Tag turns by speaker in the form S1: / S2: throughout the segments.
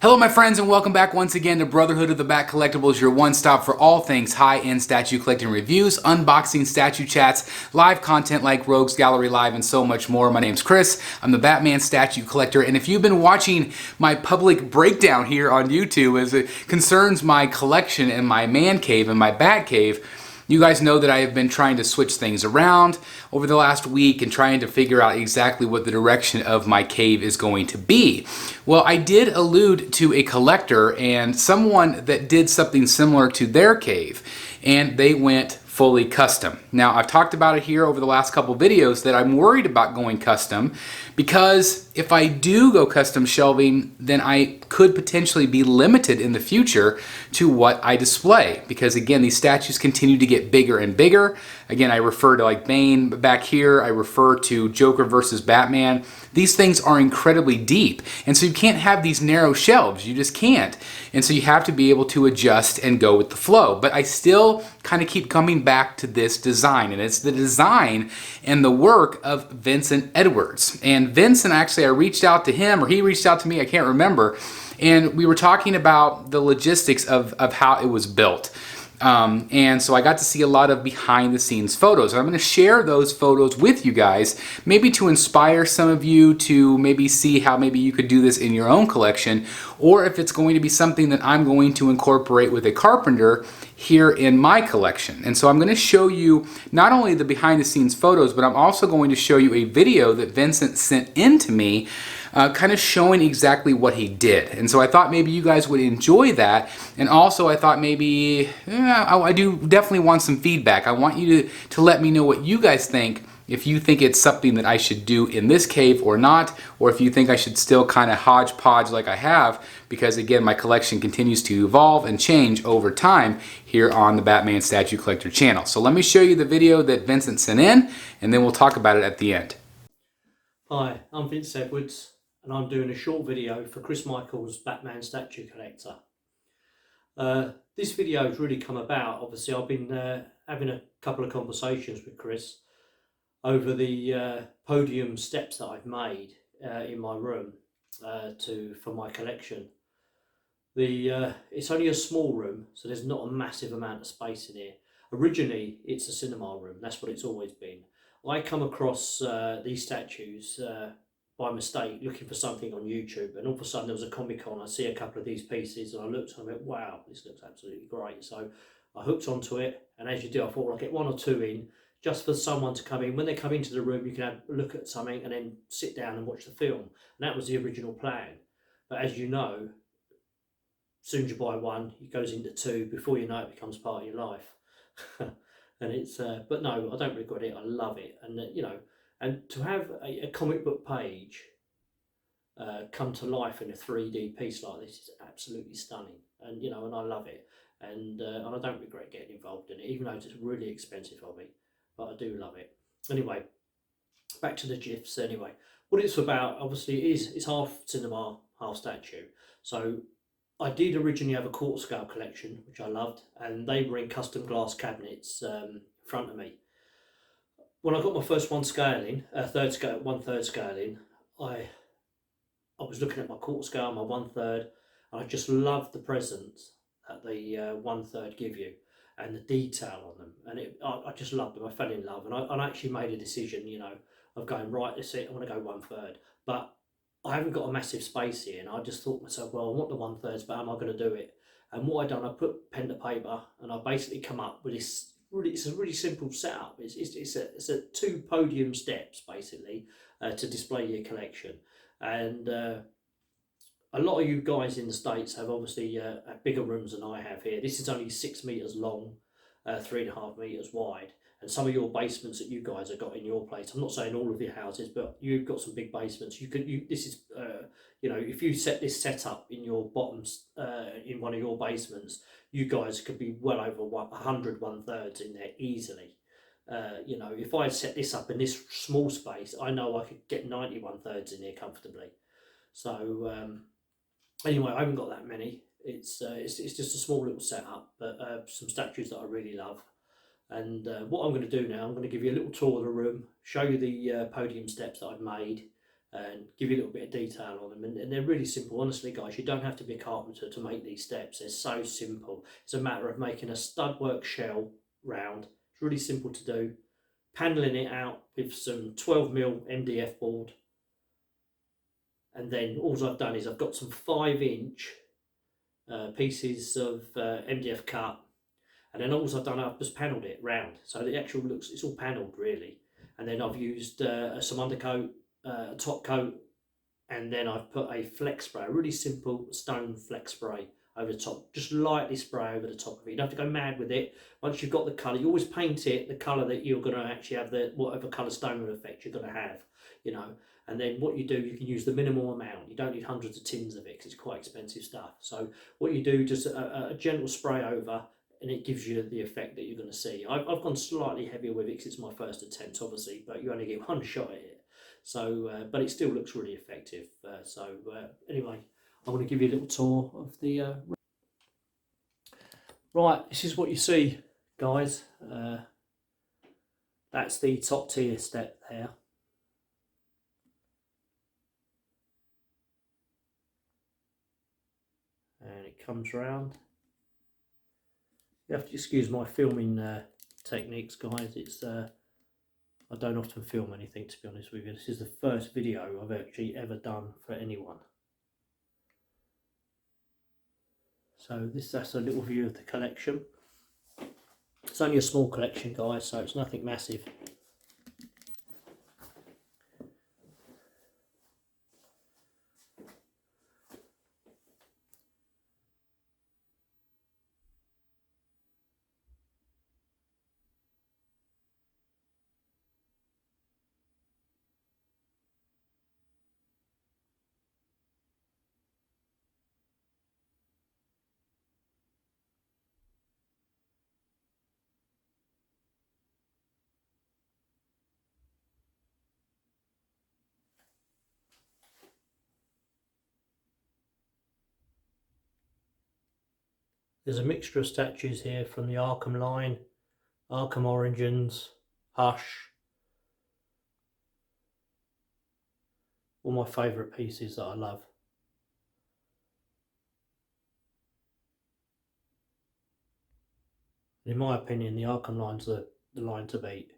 S1: Hello my friends and welcome back once again to Brotherhood of the Bat Collectibles, your one stop for all things high-end statue collecting reviews, unboxing, statue chats, live content like Rogues Gallery Live and so much more. My name's Chris, I'm the Batman statue collector, and if you've been watching my public breakdown here on YouTube as it concerns my collection and my man cave and my bat cave, you guys know that I have been trying to switch things around over the last week and trying to figure out exactly what the direction of my cave is going to be. Well, I did allude to a collector and someone that did something similar to their cave, and they went fully custom. Now, I've talked about it here over the last couple videos that I'm worried about going custom because if I do go custom shelving, then I could potentially be limited in the future to what I display. Because again, these statues continue to get bigger and bigger. Again, I refer to like Bane back here. I refer to Joker versus Batman. These things are incredibly deep. And so you can't have these narrow shelves. You just can't. And so you have to be able to adjust and go with the flow. But I still kind of keep coming back to this design. And it's the design and the work of Vincent Edwards. And Vincent, actually, I reached out to him, or he reached out to me, I can't remember. And we were talking about the logistics of how it was built. And so I got to see a lot of behind the scenes photos. I'm going to share those photos with you guys, maybe to inspire some of you to maybe see how maybe you could do this in your own collection, or if it's going to be something that I'm going to incorporate with a carpenter here in my collection. And so I'm going to show you not only the behind the scenes photos, but I'm also going to show you a video that Vincent sent in to me kind of showing exactly what he did. And so I thought maybe you guys would enjoy that. And also I thought maybe, I do definitely want some feedback. I want you to let me know what you guys think, if you think it's something that I should do in this cave or not, or if you think I should still kind of hodgepodge like I have, because again, my collection continues to evolve and change over time here on the Batman Statue Collector channel. So let me show you the video that Vincent sent in, and then we'll talk about it at the end.
S2: Hi, I'm Vincent Edwards, and I'm doing a short video for Chris Michael's Batman Statue Collector. This video has really come about, obviously I've been having a couple of conversations with Chris over the podium steps that I've made in my room for my collection. It's only a small room, so there's not a massive amount of space in here. Originally, it's a cinema room, that's what it's always been. I come across these statues by mistake, looking for something on YouTube, and all of a sudden there was a Comic-Con. I see a couple of these pieces and I looked and I went, wow, this looks absolutely great. So I hooked onto it, and as you do, I thought, well, I'll get one or two in just for someone to come in. When they come into the room, you can have a look at something and then sit down and watch the film. And that was the original plan. But as you know, as soon as you buy one, it goes into two. Before you know it, becomes part of your life. And it's, but no, I don't regret it. I love it. And, you know, and to have a comic book page come to life in a 3D piece like this is absolutely stunning. And, you know, and I love it. And I don't regret getting involved in it, even though it's a really expensive hobby. But I do love it. Anyway, back to the GIFs anyway. What it's about, obviously, it's half cinema, half statue. So I did originally have a quarter scale collection, which I loved, and they were in custom glass cabinets in front of me. When I got my first one third scaling, I was looking at my quarter scale, my 1/3, and I just loved the presence that the 1/3 give you, and the detail on them, and I just loved them. I fell in love, and I actually made a decision, you know, of going, right, that's it, I want to go 1/3, but I haven't got a massive space here, and I just thought to myself, well, I want the 1/3, but how am I going to do it? And what I done, I put pen to paper, and I basically come up with this. It's a really simple setup. It's a 2 podium steps basically to display your collection, and a lot of you guys in the States have obviously bigger rooms than I have here. This is only 6 meters long, 3.5 meters wide, and some of your basements that you guys have got in your place. I'm not saying all of your houses, but you've got some big basements. This is, you know, if you set this setup in your bottoms, in one of your basements, you guys could be well over 100 1/3s in there easily. You know, if I set this up in this small space, I know I could get 90 1/3s in here comfortably. So anyway, I haven't got that many. It's just a small little setup, but some statues that I really love. And what I'm going to do now, I'm going to give you a little tour of the room, show you the podium steps that I've made, and give you a little bit of detail on them, and they're really simple. Honestly guys, you don't have to be a carpenter to make these steps. They're so simple. It's a matter of making a stud work shell round. It's really simple to do, paneling it out with some 12mm MDF board, and then all I've done is I've got some 5-inch pieces of MDF cut, and then all I've done, I've just panelled it round, so the actual looks, it's all panelled really. And then I've used some undercoat, a top coat, and then I've put a flex spray, a really simple stone flex spray over the top, just lightly spray over the top of it. You don't have to go mad with it. Once you've got the colour, you always paint it the colour that you're going to actually have, the whatever colour stone effect you're going to have, you know. And then what you do, you can use the minimal amount. You don't need hundreds of tins of it because it's quite expensive stuff. So what you do, just a gentle spray over, and it gives you the effect that you're going to see. I've gone slightly heavier with it because it's my first attempt, obviously, but you only get one shot at it. So, but it still looks really effective. Anyway, I'm going to give you a little tour of the... Right, this is what you see, guys. That's the top tier step there. And it comes round. You have to excuse my filming techniques, guys. It's I don't often film anything, to be honest with you. This is the first video I've actually ever done for anyone. So that's a little view of the collection. It's only a small collection, guys, so it's nothing massive. There's a mixture of statues here from the Arkham line, Arkham Origins, Hush. All my favourite pieces that I love. In my opinion, the Arkham line's the line to beat.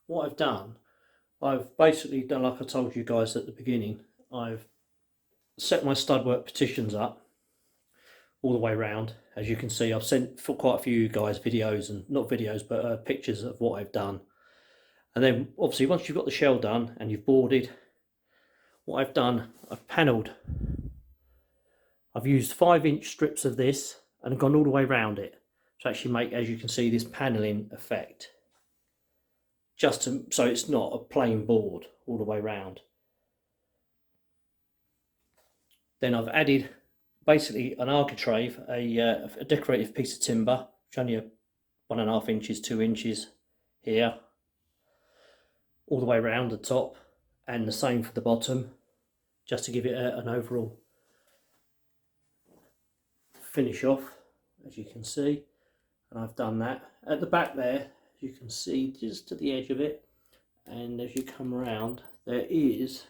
S2: What I've basically done, like I told you guys at the beginning, I've set my stud work petitions up all the way around. As you can see, I've sent for quite a few of you guys videos, and not videos, but pictures of what I've done. And then obviously once you've got the shell done and you've boarded, what I've done, I've panelled. I've used 5-inch strips of this and I've gone all the way around it to actually make, as you can see, this panelling effect. So it's not a plain board all the way around. Then I've added basically an architrave, a decorative piece of timber, which only 1.5 inches, 2 inches here, all the way around the top, and the same for the bottom, just to give it an overall finish off, as you can see. And I've done that. At the back there, you can see just to the edge of it, and as you come around, there is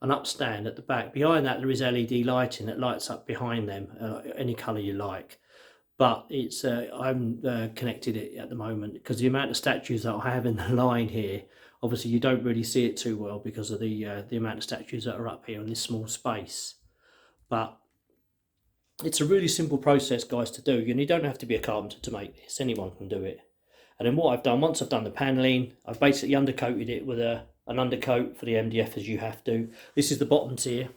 S2: an upstand at the back. Behind that there is LED lighting that lights up behind them, any colour you like. But it's I'm connected it at the moment because the amount of statues that I have in the line here, obviously you don't really see it too well because of the amount of statues that are up here in this small space. But it's a really simple process, guys, to do, and you don't have to be a carpenter to make this. Anyone can do it. And then what I've done, once I've done the panelling, I've basically undercoated it with an undercoat for the MDF, as you have to. This is the bottom tier.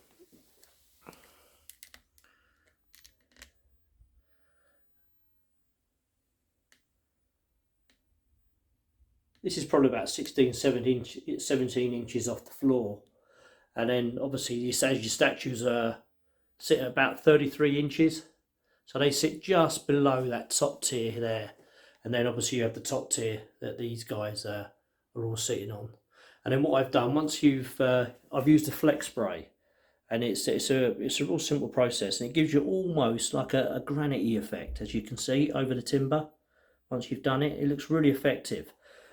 S2: This is probably about 17 inches off the floor. And then obviously as your statues sit at about 33 inches. So they sit just below that top tier there. And then obviously you have the top tier that these guys are all sitting on. And then what I've done, once I've used a flex spray, and it's a real simple process, and it gives you almost like a granite-y effect, as you can see over the timber. Once you've done it, it looks really effective.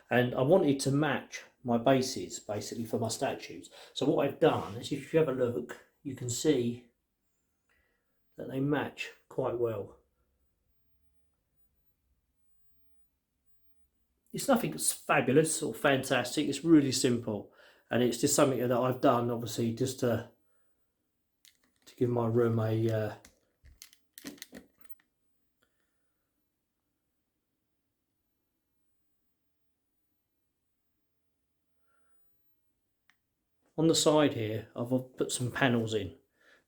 S2: And I wanted to match my bases basically for my statues. So what I've done is, if you have a look, you can see that they match quite well. It's nothing that's fabulous or fantastic, it's really simple, and it's just something that I've done obviously just to give my room a on the side here. I've put some panels in.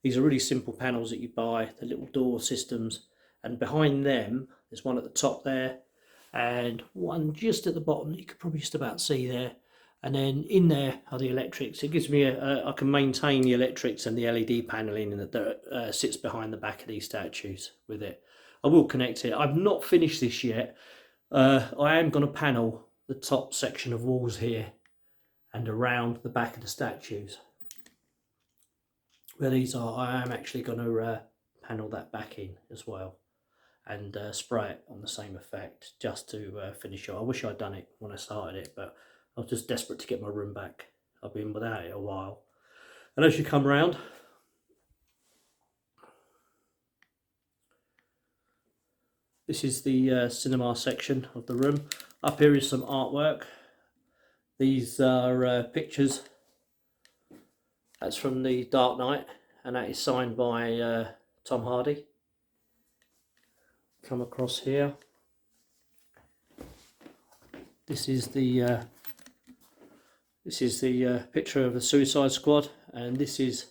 S2: These are really simple panels that you buy, the little door systems, and behind them there's one at the top there and one just at the bottom that you could probably just about see there, and then in there are the electrics. It gives me I can maintain the electrics and the LED paneling that sits behind the back of these statues with it. I will connect it. I've not finished this yet. I am going to panel the top section of walls here and around the back of the statues where these are. I am actually going to panel that back in as well and spray it on the same effect just to finish it. I wish I'd done it when I started it, but I was just desperate to get my room back. I've been without it a while. And as you come round, this is the cinema section of the room. Up here is some artwork. These are pictures. That's from the Dark Knight, and that is signed by Tom Hardy. Come across here. This is the picture of the Suicide Squad, and this is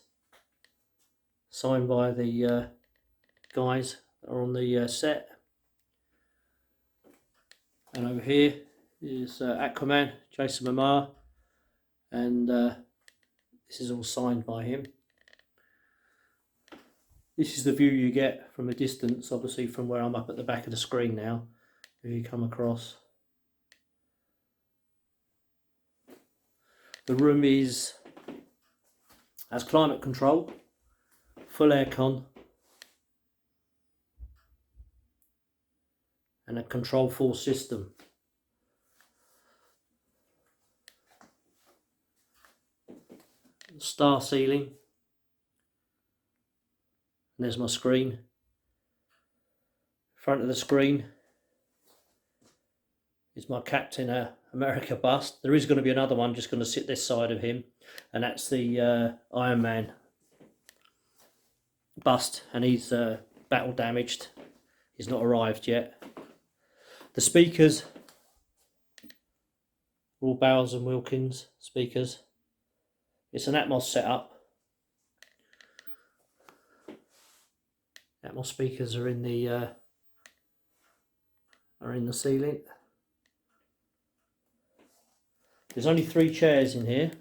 S2: signed by the guys that are on the set. And over here is Aquaman, Jason Momoa, and this is all signed by him. This is the view you get from a distance, obviously from where I'm up at the back of the screen now. If you come across. The room has climate control, full aircon, and a control force system. Star ceiling. And there's my screen. Front of the screen is my Captain America bust. There is going to be another one just going to sit this side of him, and that's the Iron Man bust, and he's battle damaged. He's not arrived yet. The speakers are all Bowers and Wilkins speakers. It's an Atmos setup. Atmos speakers are in the ceiling. There's only 3 chairs in here.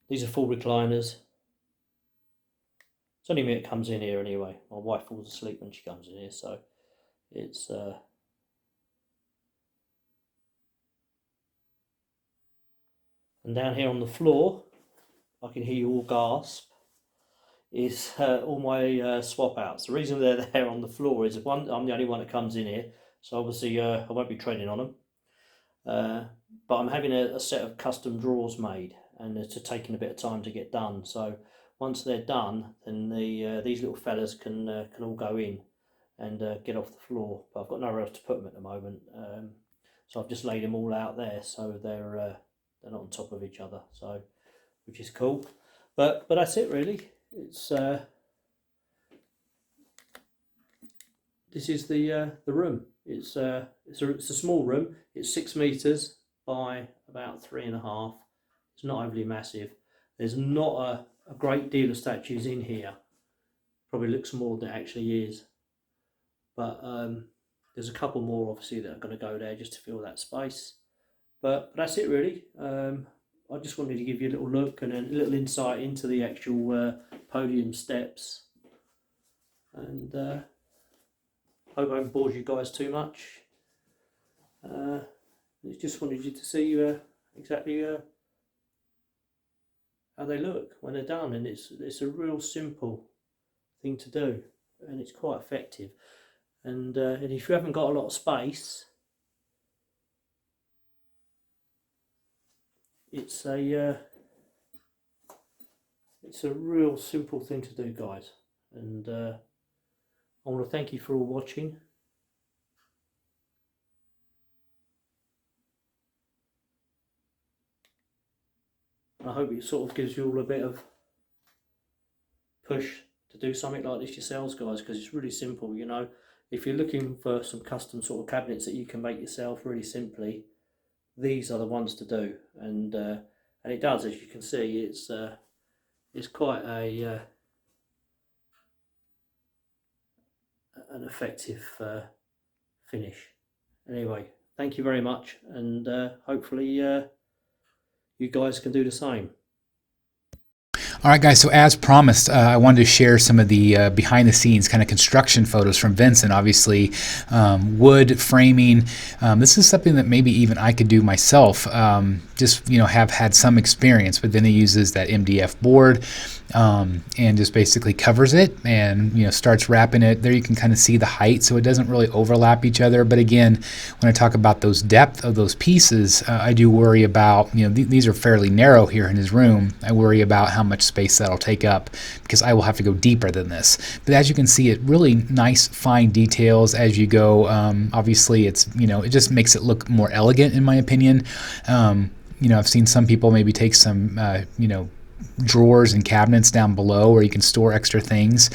S2: These are full recliners. It's only me that comes in here anyway. My wife falls asleep when she comes in here, so it's and down here on the floor, I can hear you all gasp, is all my swap outs. The reason they're there on the floor is, one, I'm the only one that comes in here, so obviously I won't be treading on them. But I'm having a set of custom drawers made, and it's taking a bit of time to get done. So once they're done, then these little fellas can all go in and get off the floor. But I've got nowhere else to put them at the moment, so I've just laid them all out there, so they're not on top of each other. So, which is cool. But that's it really. It's this is the room. It's a small room. It's 6 meters by about 3.5. It's not overly massive. There's not a great deal of statues in here. Probably looks more than it actually is. But there's a couple more obviously that are going to go there just to fill that space. But that's it really. I just wanted to give you a little look and a little insight into the actual podium steps. And hope I haven't bored you guys too much. Just wanted you to see exactly how they look when they're done, and it's a real simple thing to do, and it's quite effective. And if you haven't got a lot of space, it's a real simple thing to do, guys. And I want to thank you for all watching. I hope it sort of gives you all a bit of push to do something like this yourselves, guys, because it's really simple. You know, if you're looking for some custom sort of cabinets that you can make yourself really simply, these are the ones to do. And it does, as you can see, it's quite an effective finish. Anyway, thank you very much, and hopefully you guys can do the same.
S1: All right, guys, so as promised, I wanted to share some of the behind-the-scenes kind of construction photos from Vincent. Obviously, wood framing. This is something that maybe even I could do myself, just, you know, have had some experience, but then he uses that MDF board and just basically covers it and, you know, starts wrapping it. There you can kind of see the height, so it doesn't really overlap each other. But again, when I talk about those depth of those pieces, I do worry about, you know, these are fairly narrow here in his room. I worry about how much space that'll take up because I will have to go deeper than this. But as you can see, it really nice fine details as you go. Obviously it's, you know, it just makes it look more elegant in my opinion. You know, I've seen some people maybe take some you know, drawers and cabinets down below where you can store extra things,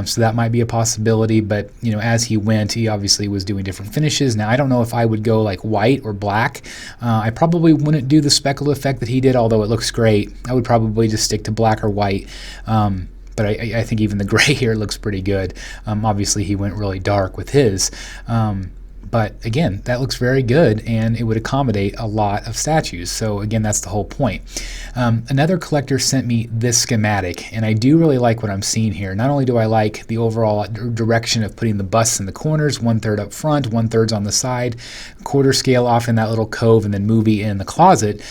S1: so that might be a possibility. But you know, as he went, he obviously was doing different finishes. Now I don't know if I would go like white or black. I probably wouldn't do the speckle effect that he did, although it looks great. I would probably just stick to black or white. But I think even the gray here looks pretty good. Obviously he went really dark with his. But again, that looks very good, and it would accommodate a lot of statues. So again, that's the whole point. Another collector sent me this schematic, and I do really like what I'm seeing here. Not only do I like the overall direction of putting the busts in the corners, 1/3 up front, 1/3 on the side, quarter scale off in that little cove, and then movie in the closet,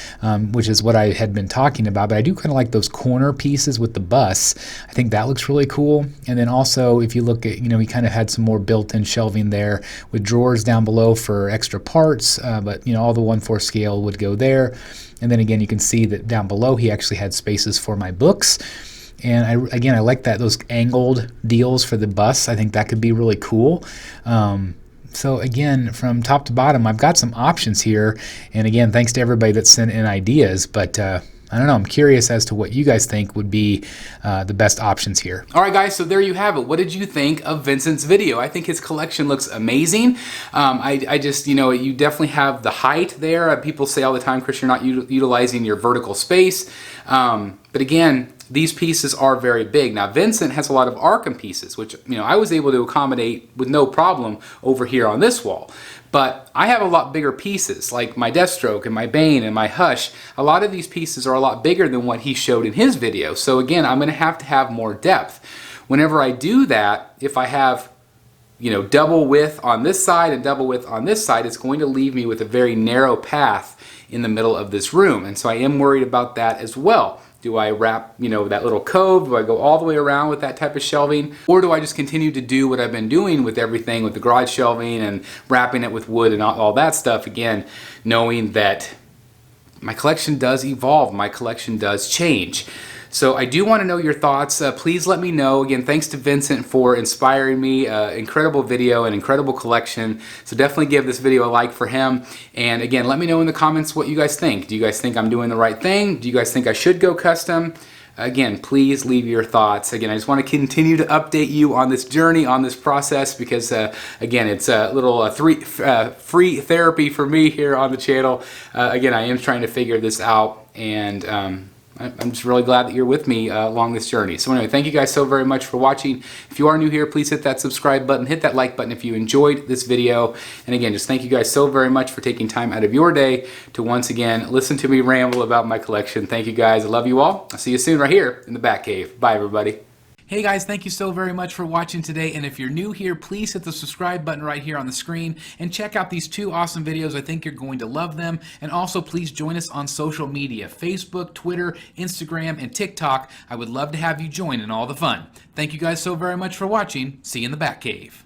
S1: which is what I had been talking about. But I do kind of like those corner pieces with the busts. I think that looks really cool. And then also, if you look at, you know, he kind of had some more built-in shelving there with drawers down below for extra parts, but you know, all the 1/4 scale would go there. And then again, you can see that down below he actually had spaces for my books. And I like that, those angled deals for the busts. I think that could be really cool. So again, from top to bottom, I've got some options here. And again, thanks to everybody that sent in ideas, but I don't know, I'm curious as to what you guys think would be the best options here. All right, guys, so there you have it. What did you think of Vincent's video? I think his collection looks amazing. I just, you know, you definitely have the height there. People say all the time, Chris, you're not utilizing your vertical space. But again, these pieces are very big. Now, Vincent has a lot of Arkham pieces, which, you know, I was able to accommodate with no problem over here on this wall. But I have a lot bigger pieces, like my Deathstroke and my Bane and my Hush. A lot of these pieces are a lot bigger than what he showed in his video. So again, I'm going to have more depth. Whenever I do that, if I have, you know, double width on this side and double width on this side, it's going to leave me with a very narrow path in the middle of this room. And so I am worried about that as well. Do I wrap, you know, that little cove? Do I go all the way around with that type of shelving? Or do I just continue to do what I've been doing with everything, with the garage shelving and wrapping it with wood and all that stuff, again, knowing that my collection does evolve, my collection does change. So I do want to know your thoughts. Please let me know. Again, thanks to Vincent for inspiring me. Incredible video and incredible collection. So definitely give this video a like for him. And again, let me know in the comments what you guys think. Do you guys think I'm doing the right thing? Do you guys think I should go custom? again, please leave your thoughts. Again, I just want to continue to update you on this journey, on this process, because again, it's a little free therapy for me here on the channel. Again, I am trying to figure this out, and I'm just really glad that you're with me along this journey. So anyway, thank you guys so very much for watching. If you are new here, please hit that subscribe button, hit that like button if you enjoyed this video. And again, just thank you guys so very much for taking time out of your day to once again listen to me ramble about my collection. Thank you guys. I love you all. I'll see you soon right here in the Batcave. Bye, everybody. Hey guys, thank you so very much for watching today, and if you're new here, please hit the subscribe button right here on the screen and check out these 2 awesome videos. I think you're going to love them. And also please join us on social media, Facebook, Twitter, Instagram, and TikTok. I would love to have you join in all the fun. Thank you guys so very much for watching. See you in the Batcave.